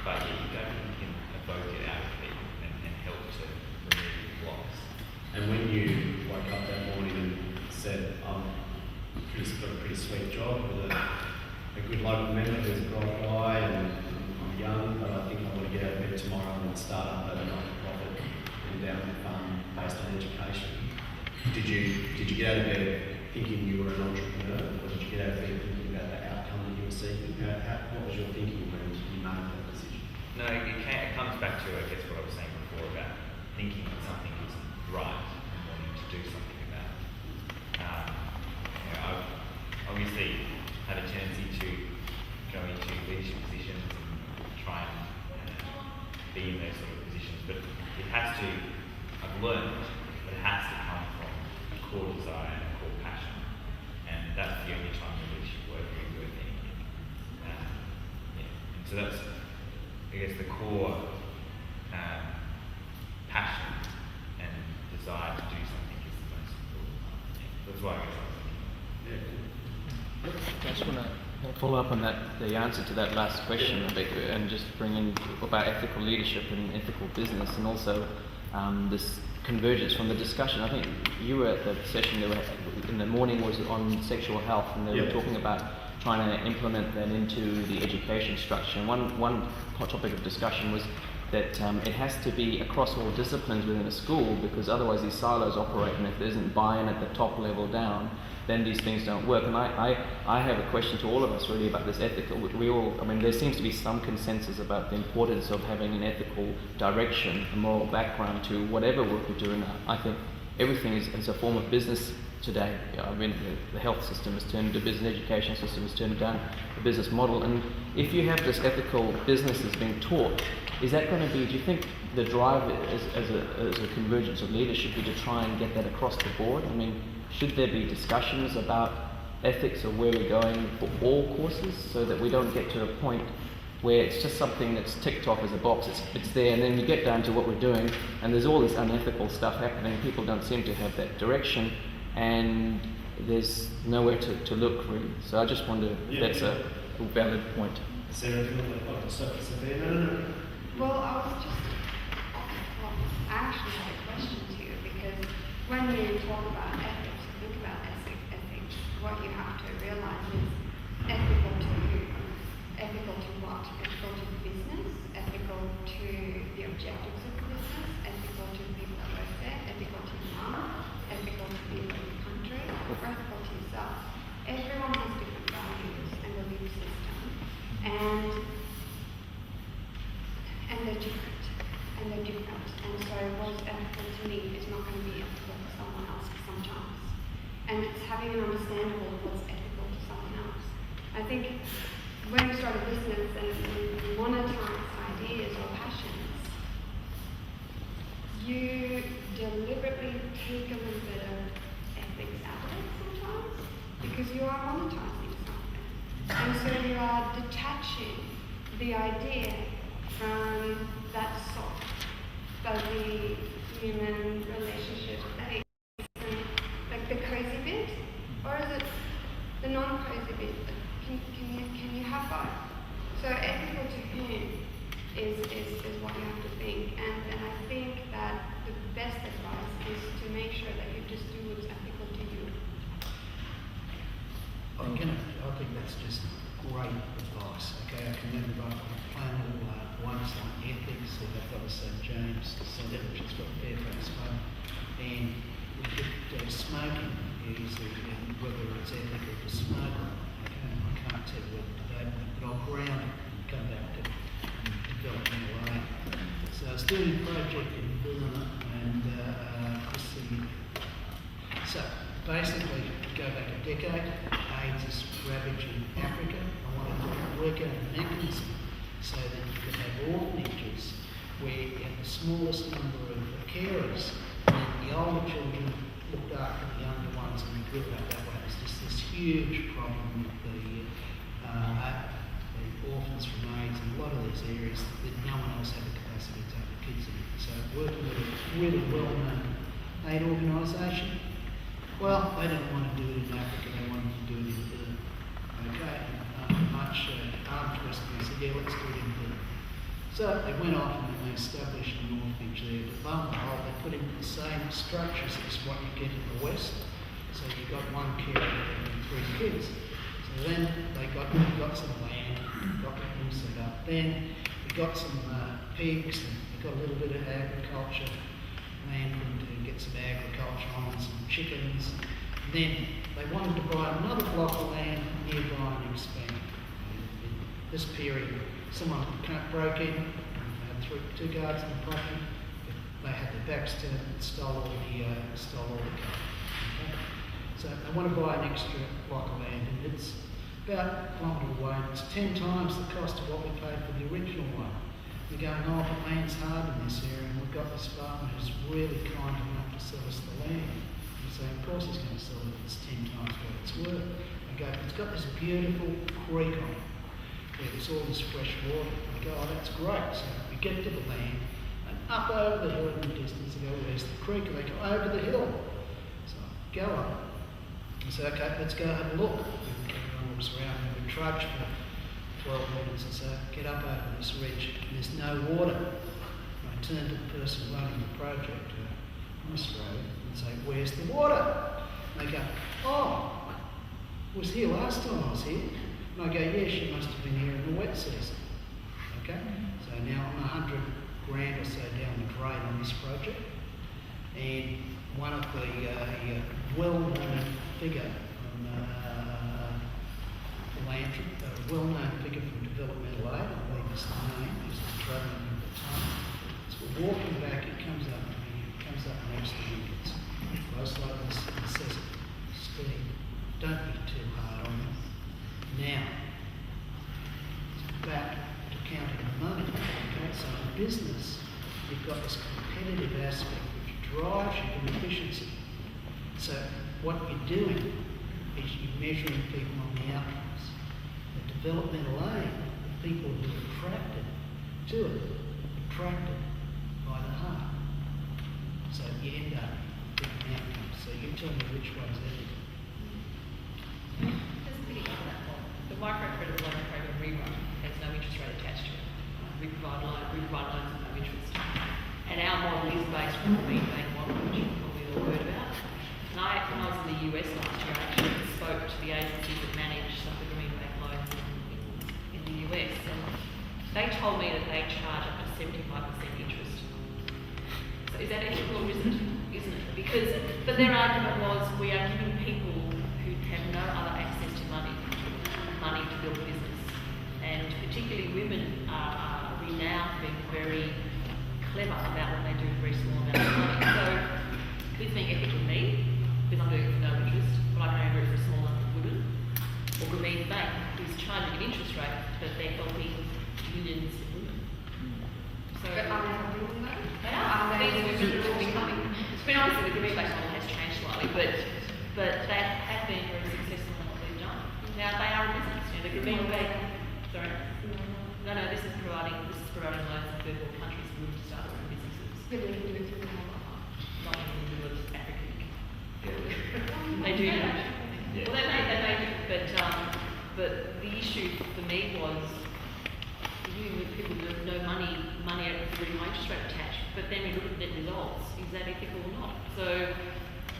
But yeah, you don't think you can evoke it out of people and help to remove the blocks. And when you woke up that morning and said, I've got a pretty sweet job with a good local member who's a great guy and I'm young, but I think I want to get out of bed tomorrow and start up a not-for-profit endowment fund based on education. Did you get out of bed thinking you were an entrepreneur, or did you get out of bed thinking about the outcome that you were seeking? What was your thinking when you made that decision? No, it comes back to, I guess, what I was saying before about thinking that something isn't right and wanting to do something about it. I've obviously had a tendency to go into leadership positions and try and be in those sort of positions, but it has to, I've learned, but it has to come from a core desire and a core passion, and that's the only time the leadership work will be worth anything. And so that's, I guess, the core passion and desire to do something is the most important part. That's why I guess I was thinking. I just want to follow up on that, the answer to that last question a bit, and just bring in about ethical leadership and ethical business, and also this convergence from the discussion. I think you were at the session in the morning was on sexual health, and they were talking about trying to implement that into the education structure. And one hot topic of discussion was that it has to be across all disciplines within a school, because otherwise these silos operate, and if there isn't buy-in at the top level down, then these things don't work. And I have a question to all of us really about this ethical. There seems to be some consensus about the importance of having an ethical direction, a moral background to whatever work we do. And I think everything is a form of business today. The health system has turned into business, education system has turned down the business model. And if you have this ethical business that's being taught, is that going to be, do you think the drive as a convergence of leadership be to try and get that across the board? I mean, should there be discussions about ethics or where we're going for all courses, so that we don't get to a point where it's just something that's ticked off as a box, it's there, and then you get down to what we're doing, and there's all this unethical stuff happening, people don't seem to have that direction, and there's nowhere to look really. So I just wonder if that's a valid point. Sarah, do you want to stop? No. Well, I actually had a question to you, because when you talk about ethics, think about ethics, what you have to realize is ethical to who? Ethical to what? Ethical to the business, ethical to the objectives of the business, ethical to the people that work there, ethical to the mom, ethical to the people in the country, or ethical to yourself. Everyone has different values and belief system, and they're different, and so what's ethical to me is not going to be ethical to someone else sometimes, and it's having an understanding of what's ethical to someone else. I think when you start a business and you monetize ideas or passions, you deliberately take a little bit of ethics out of it sometimes, because you are monetizing something, and so you are detaching the idea from that soft, fuzzy human relationship that is like the cozy bit, or is it the non-cozy bit? Can you have both? So ethical to whom is what you have to think, and I think that the best advice is to make sure that you just do what's ethical to you. I think that's just great advice. Okay, I can remember on a panel once on ethics, or they've got a St. James Centre, which has got Fairfax Home, and we looked at smoking, and whether it's ethical to smoke. I can't tell you whether that, but I'll ground it and come back to developing a way. So I was doing a project in Burma, and so basically, go back a decade, AIDS is ravaging Africa. I wanted to work out a mechanism so that you could have orphanages where you have the smallest number of carers, and the older children looked after the younger ones, and we grew up that way. It's just this huge problem with the orphans from AIDS and a lot of these areas that no one else had the capacity to take the kids in. So working with a really well-known aid organisation. Well, they didn't want to do it in Africa, they wanted to do it in Burma. Okay, and much armed wrestling, they said, yeah, let's do it in Burma. So they went off and they established an orphanage there, but lo and behold, they put in the same structures as what you get in the West. So you got one carer and 3 kids. So then they got some land, got them set up. Then we got some pigs, and we got a little bit of agriculture land for them to get some agriculture on, some chickens. And then they wanted to buy another block of land nearby and expand. In this period, someone broke in, and had 2 guards in the property, but they had their backs to it and stole all the cattle. Okay? So they want to buy an extra block of land, and it's about a kilometre away, and it's 10 times the cost of what we paid for the original one. We're going, oh, but land's hard in this area, and we've got this farmer who's really kind enough to sell us the land. We say, of course he's going to sell it if it's 10 times what it's worth. We go, it's got this beautiful creek on it, where there's all this fresh water. We go, oh, that's great. So we get to the land, and up over the hill in the distance, we go, where's the creek? And they go, over the hill. So I go up. And say, okay, let's go have a look. Everyone looks around, and we trudge for 12 minutes and say, get up over this ridge, and there's no water. And I turn to the person running the project from Australia and say, where's the water? And they go, oh, it was here last time I was here. And I go, yeah, she must have been here in the wet season. Okay? So now I'm 100 grand or so down the drain on this project. And one of the well-known figure from philanthropy, a well-known figure from developmental aid, I believe is the name, because it's travelling at the time. So we're walking back, it comes up to me, it comes up next to me, it's close like this, and says, Steve, don't be too hard on them. Now, back to counting the money. Okay, so in business, you've got this competitive aspect which drives your efficiency. So what you're doing is you're measuring people on the outcomes. The developmental aid, the people who are attracted to it, attracted by the heart. So you end up with an outcome. So you tell me which one's ethical. Just picking up on that point, the microcredit loan program we run has no interest rate attached to it. We provide loans with no interest. And our model is based on the Green Bank model, which you've probably all heard about. And when I was in the US last year, I actually spoke to the agencies that manage some of the Green Bank loans in the US, and they told me that they charge up to 75% interest. So is that ethical or isn't it? Because, but their argument was we are giving people who have no other access to money to build a business. And particularly women are renowned for being very clever about when they do a very small amount of money. So this being ethical to me, because I'm doing it for no interest, but I can only do it for a small number of women. Or Grameen Bank, who's charging an interest rate, but they're helping millions of women. So But are they helping them though? they are. These women are becoming. To be honest, the Grameen Bank model has changed slightly, but they have been very successful in what they've done. Now they are a business. You know, the Grameen Bank. Sorry. No, this is providing loans in third world countries for women to start their own businesses. But we can do it through the whole lot. Not in the middle of Africa. They do. Yeah. Well, they may, but the issue for me was dealing with people with no money at really high interest rate attached. But then we look at net results. Is that ethical or not? So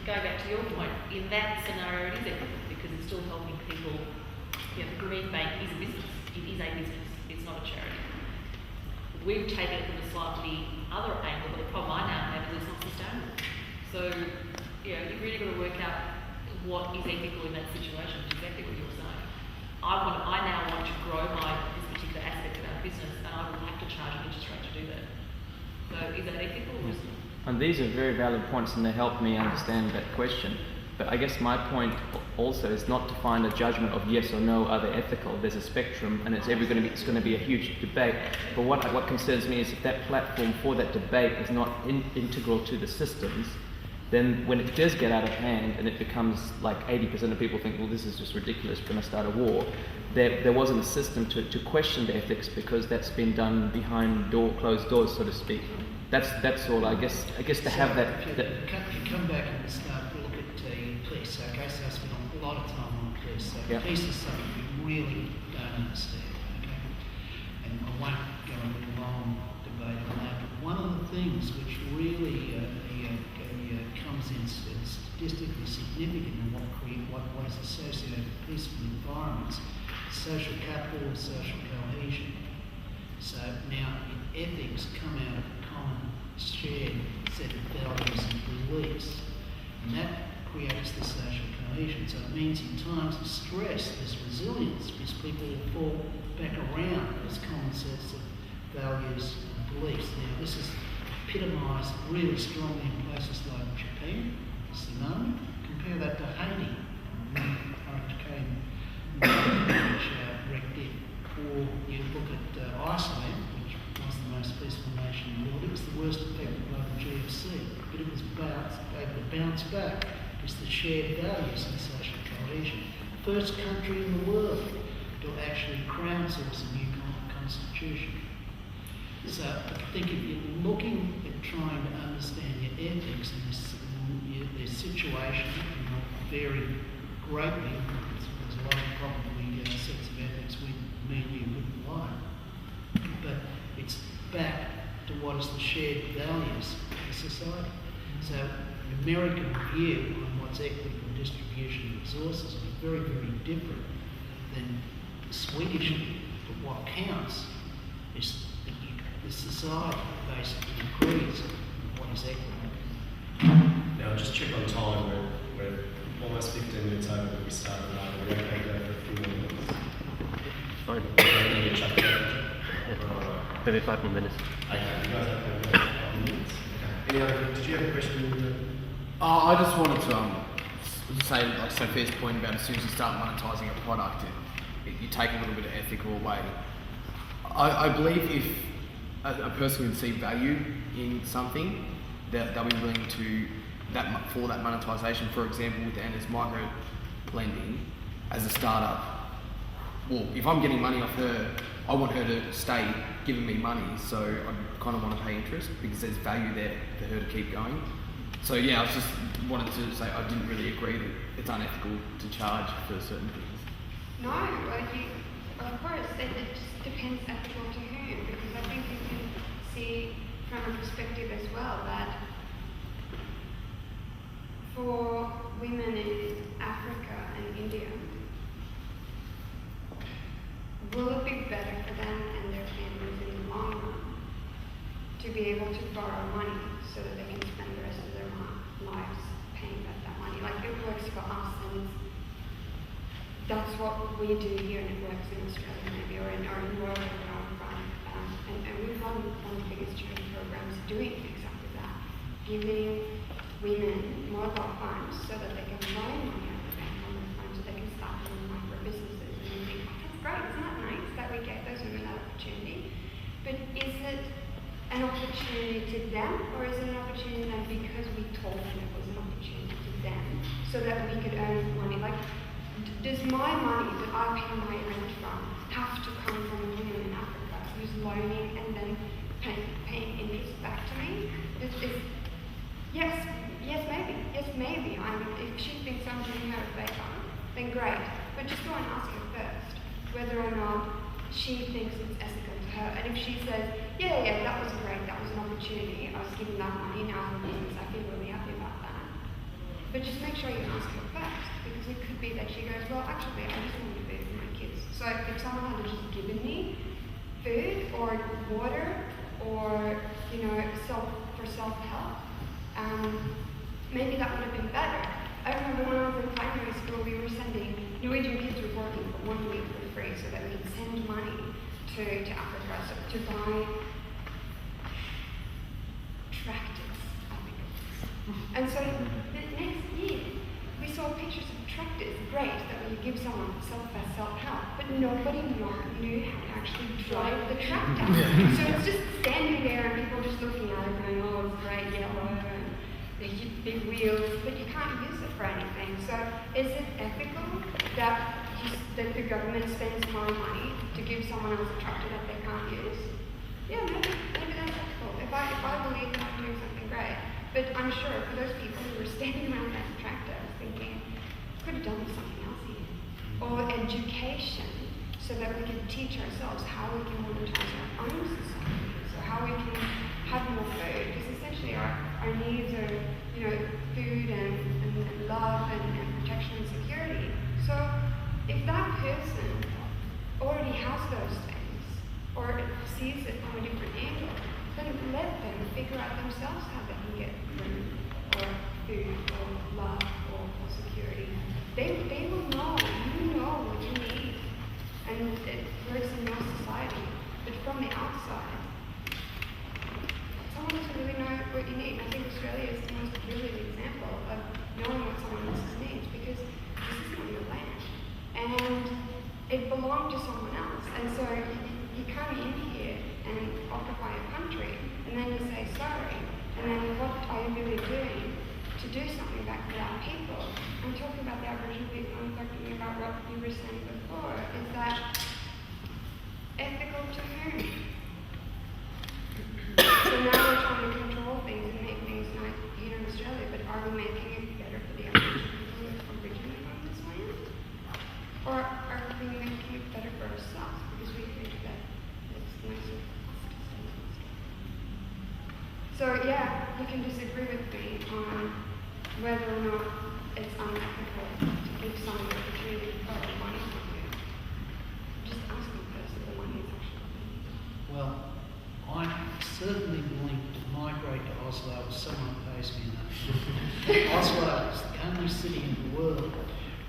going back to your point, in that scenario, it is ethical because it's still helping people. You know, the Green Bank is a business. It is a business. It's not a charity. We've taken it from a slightly other angle, but the problem I now have is it's not sustainable. So, you know, you've really got to work out what is ethical in that situation, which is exactly what you're saying. I now want to grow this particular aspect of our business, and I will have to charge an interest rate to do that. So, is that ethical or is it? And these are very valid points, and they help me understand that question. But I guess my point also is not to find a judgment of yes or no, are they ethical? There's a spectrum, and it's going to be a huge debate. But what concerns me is if that platform for that debate is not integral to the systems, then when it does get out of hand and it becomes like 80% of people think, well, this is just ridiculous, we're going to start a war, there wasn't a system to question the ethics because that's been done behind closed doors, so to speak. That's all. I guess to have that. If you come back and start to look at peace, okay, so I spent a lot of time on peace. So Yep. peace is something we really don't understand, okay? And I won't go into a long debate on that, but one of the things which really comes in statistically significant in what is associated with peaceful environments, social capital and social cohesion. So now in ethics come out of a common shared set of values and beliefs, and that creates the social cohesion. So it means in times of stress there's resilience because people will fall back around those common sets of values and beliefs. Now this is epitomised really strongly in places like Japan, Simone. Compare that to Haiti, Hurricane which wrecked it. Or you look at Iceland, which was the most peaceful nation in the world. It was the worst affected by the GFC, but it was able to bounce back because the shared values and social cohesion. First country in the world to actually crowdsource a new constitution. So I think if you're looking at trying to understand your ethics and their situation, it will vary greatly. There's a lot of probably sets of ethics we media wouldn't like. But it's back to what is the shared values of society. So an American view on what's equitable distribution of resources is very, very different than Swedish, but what counts is that the society basically agrees on what is equitable. Now, just check on time. We're almost 15 minutes over when we started. Are we okay to go for a few more minutes? Fine. Okay, you chuck it. Maybe 5 more minutes. Okay, you guys okay with that? 5 minutes? Okay. Any other, did you have a question? I just wanted to say, like Sophia's point about as soon as you start monetising a product, you take a little bit of ethical away. I believe if a person can see value in something, they'll be willing to for that monetisation. For example, with Anna's micro lending as a startup. Well, if I'm getting money off her, I want her to stay giving me money, so I kind of want to pay interest because there's value there for her to keep going. So yeah, I was just wanted to say I didn't really agree that it's unethical to charge for certain things. No, of course, it just depends ethical to whom, because I think you can see from a perspective as well that for women in Africa and India, will it be better for them and their families in the long run to be able to borrow money so that they can spend the rest of their lives paying back that money? Like, it works for us, and that's what we do here, and it works in Australia maybe, or in World where I'm from. And we've run one of the biggest charity programs doing exactly that, giving women mobile phones so that they can loan money out of the bank on their phone so they can start doing micro businesses. And you think, oh, that's great, isn't that nice that we gave those women that opportunity? But is it an opportunity to them, or is it an opportunity to them because we told them it was an opportunity to them so that we could earn money? Like, does my money that I pay my rent from have to come from a woman in Africa who's loaning and then paying interest back to me? Yes, maybe. If she thinks I'm doing her a favour, then great. But just go and ask her first whether or not she thinks it's ethical to her. And if she says, yeah, that was great, that was an opportunity, I was given that money, now I'm a business, I feel really happy about that. But just make sure you ask her first, because it could be that she goes, well, actually, I just wanted food for my kids. So if someone had just given me food or water or, for self-help, maybe that would have been better. I remember when I was in primary school, we were sending Norwegian kids were working for 1 week for free so that we could send money to Africa to buy tractors, I think it was. And so the next year, we saw pictures of tractors, great, that we could give someone self-help, but nobody knew how to actually drive the tractor. So it's just standing there and people just looking at it going, oh, it's great, yellow, and the big wheels, but you can't use it for anything. So is it ethical that the government spends my money to give someone else a tractor that they can't use? Yeah, maybe that's ethical. If I believe that I'm doing something great. But I'm sure for those people who were standing around that tractor thinking, could have done something else here. Or education, so that we can teach ourselves how we can monetize our own society. So how we can have more food. Because essentially our needs are, food and love and protection and security. So if that person already has those things, or sees it from a different angle, then let them figure out themselves how they can get food, or food, or love, or security. They will know, you know what you need, and it works in your society. But from the outside, someone doesn't really know what you need. I think Australia is the most brilliant example of knowing what someone else needs, because this is not your land, and it belonged to someone else. And so you come in here and occupy a country, and then you say sorry, and then what are you really doing to do something back for our people? I'm talking about the Aboriginal people, I'm talking about what you were saying before. Is that ethical to whom? So now we're trying to control things and make things nice here in Australia, but are we making it better for the Aboriginal people who are originally from this land? Or are we making it better for ourselves because we think that it's nicer for us to stay in Australia? So yeah, you can disagree with me on whether or not it's unethical to give someone the opportunity to borrow money from you. certainly willing to migrate to Oslo if someone pays me enough. Oslo is the only city in the world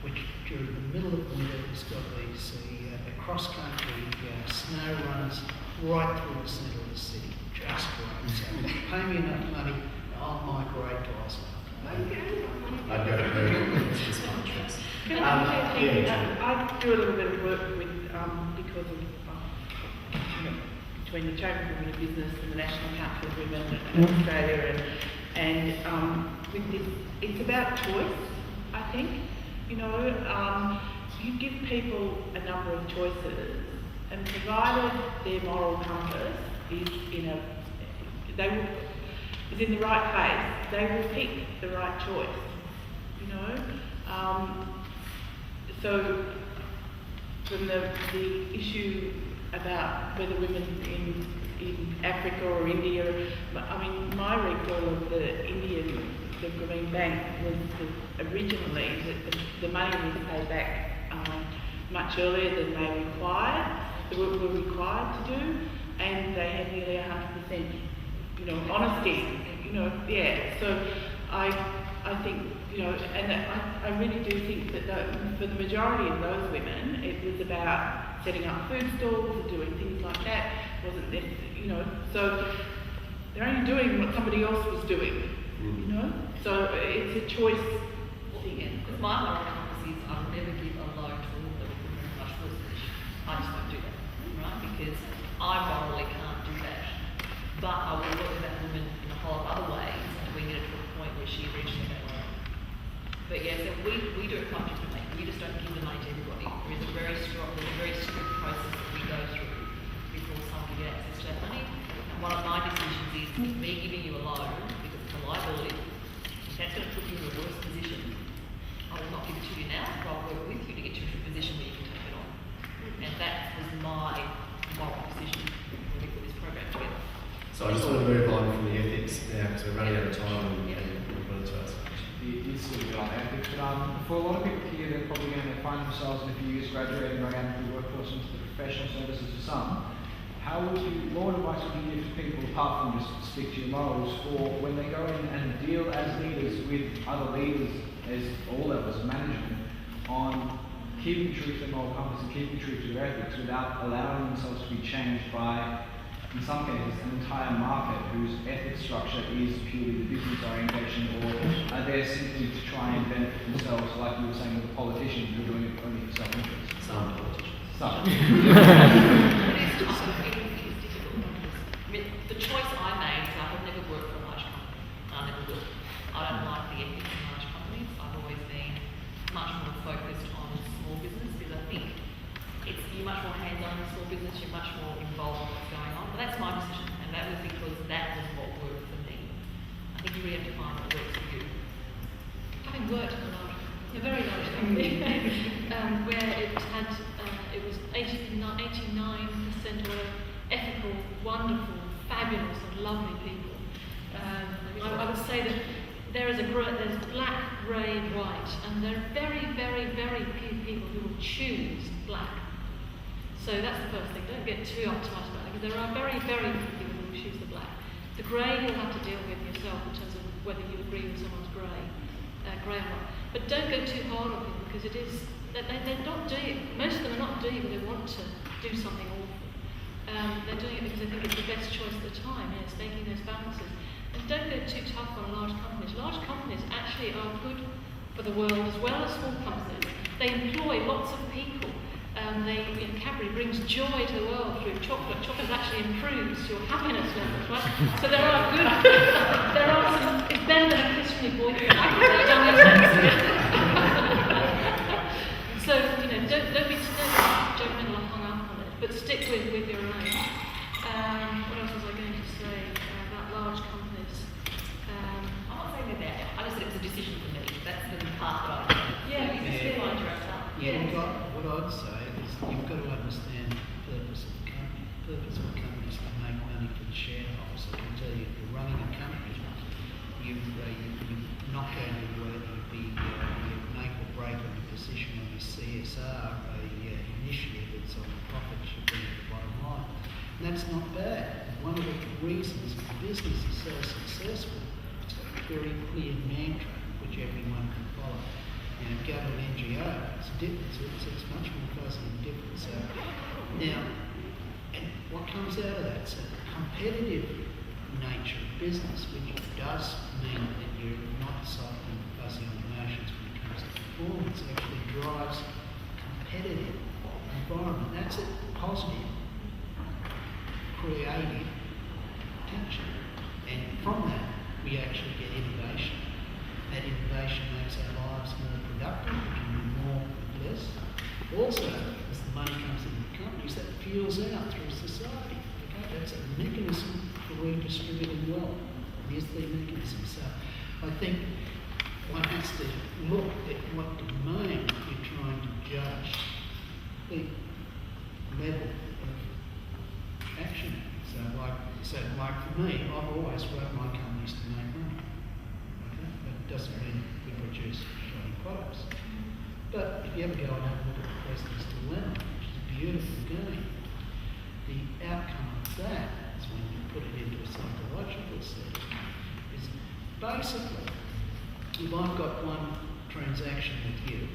which during the middle of winter has got these cross-country snow runs right through the centre of the city. Just great. So pay me enough money, I'll migrate to Oslo. I'd go to Berlin. It's just my choice. I do a little bit of work with, because of, between the Charitable business and the National Council of Women in Australia, and with this, it's about choice, I think. You know, you give people a number of choices, and provided their moral compass is in the right place, they will pick the right choice. You know, so from the issue about whether women in Africa or India, I mean, my recall of the Green Bank was originally the money was paid back much earlier than they were required to do, and they had nearly 100%, you know, honesty, you know, yeah. So I think, you know, and I really do think that for the majority of those women, it was about setting up food stalls and doing things like that. Wasn't this, you know? So they're only doing what somebody else was doing, you know. So it's a choice thing. Because my moral compass is I will never give a loan to a woman that will put her in a much worse position. I just won't do that, right? Because I morally can't do that. But I will look at that woman in a whole lot of other ways, and we get it to a point where she reaches that loan. But yeah, so we do it quite differently. We just don't give the money to everybody. There's a very strict process that we go through before someone can get access to that money. And one of my decisions is me giving you a loan because it's a liability. If that's going to put you in a worse position, I will not give it to you now, but I'll work with you to get you into a position where you can take it on. And that was my moral decision when we put this program together. So I just want to move on from the ethics now because we're running out of time and we've got to ask. It is still a bit on ethics, but for a lot of people here, they're probably going to find themselves in a few years graduating, going out into the workforce, into the professional services for some. What advice would you give to people, apart from just stick to your morals, for when they go in and deal as leaders with other leaders as all levels of management on keeping true to their moral compass and keeping true to their ethics without allowing themselves to be changed by, in some cases, an entire market whose ethics structure is purely the business orientation, or are there simply to try and benefit themselves, like you were saying with the politicians who are doing it only for self-interest? Some politicians. Some. It is difficult. I mean, the choice I made is I have never worked for a large company. I never will. I don't like the ethics in large companies. I've always been much more focused on small business because I think you're much more hands-on in small business, you're much more involved in what's going on. But that's my decision, and that was because that was what worked for me. I think you really have to find what works for you. Having worked in a very large company, where it was 89% or ethical, wonderful, fabulous, and lovely people. I would say that there's black, grey, and white, and there are very, very, very few people who will choose black. So that's the first thing. Don't get too uptight about it, because there are very, very few people who will choose the black. The grey you'll have to deal with yourself in terms of whether you agree with someone's grey or not. But don't go too hard on people, because they're not doing it. Most of them are not doing it because they want to do something awful. They're doing it because they think it's the best choice at the time. Yes, making those balances. And don't go too tough on large companies. Large companies actually are good for the world as well as small companies. They employ lots of people. Cadbury brings joy to the world through chocolate. Chocolate actually improves your happiness levels, right? So there are some, it's better than a kiss from your boyfriend. So, don't be judgmental and hung up on it, but stick with your own. What else was I going to say about large companies? I'm not saying that. I just said it was a decision for me. That's the part that I did. Yeah, you just find your own path. Yeah, what I'd say is you've got to understand the purpose of the company. The purpose of the company is to make money for the shareholders. I can tell you, if you're running a company, you're not going to make or break on your position on your CSR initiative. It's on the profit should be the bottom line. And that's not bad. One of the reasons the business is so successful, it's got a very clear mantra which everyone can follow. You know, go to an NGO, it's much more fuzzy and different. So now, and what comes out of that? So the competitive nature of business, which does mean that you're not cycling fuzzy on emotions when it comes to performance, actually drives competitive environment. That's a positive, creative tension. And from that, we actually get innovation. That innovation makes our lives more productive, we can do more with less. Also, as the money comes into the companies, that fuels out through society. Okay? That's a mechanism for redistributing wealth. It is the mechanism. So I think one has to look at what domain you're trying to judge the level of action. So like for me, I've always run my companies to make money. Okay? That doesn't mean we produce shiny products. But if you ever go and have a look at the President's Dilemma, which is a beautiful game, the outcome of that is when you put it into a psychological setting, is basically, if I've got one transaction with you,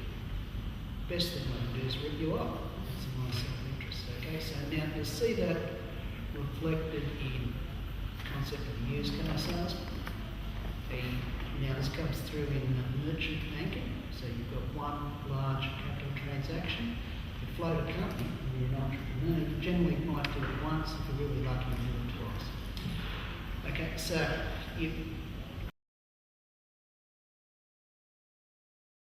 best thing I can do is rip you off. It's in my self-interest. Okay, so now you'll see that reflected in the concept of the used car salesman. Now this comes through in merchant banking. So you've got one large capital transaction. You float a company, and you're an entrepreneur. You generally might do it once. If you're really lucky, you do it twice. Okay, so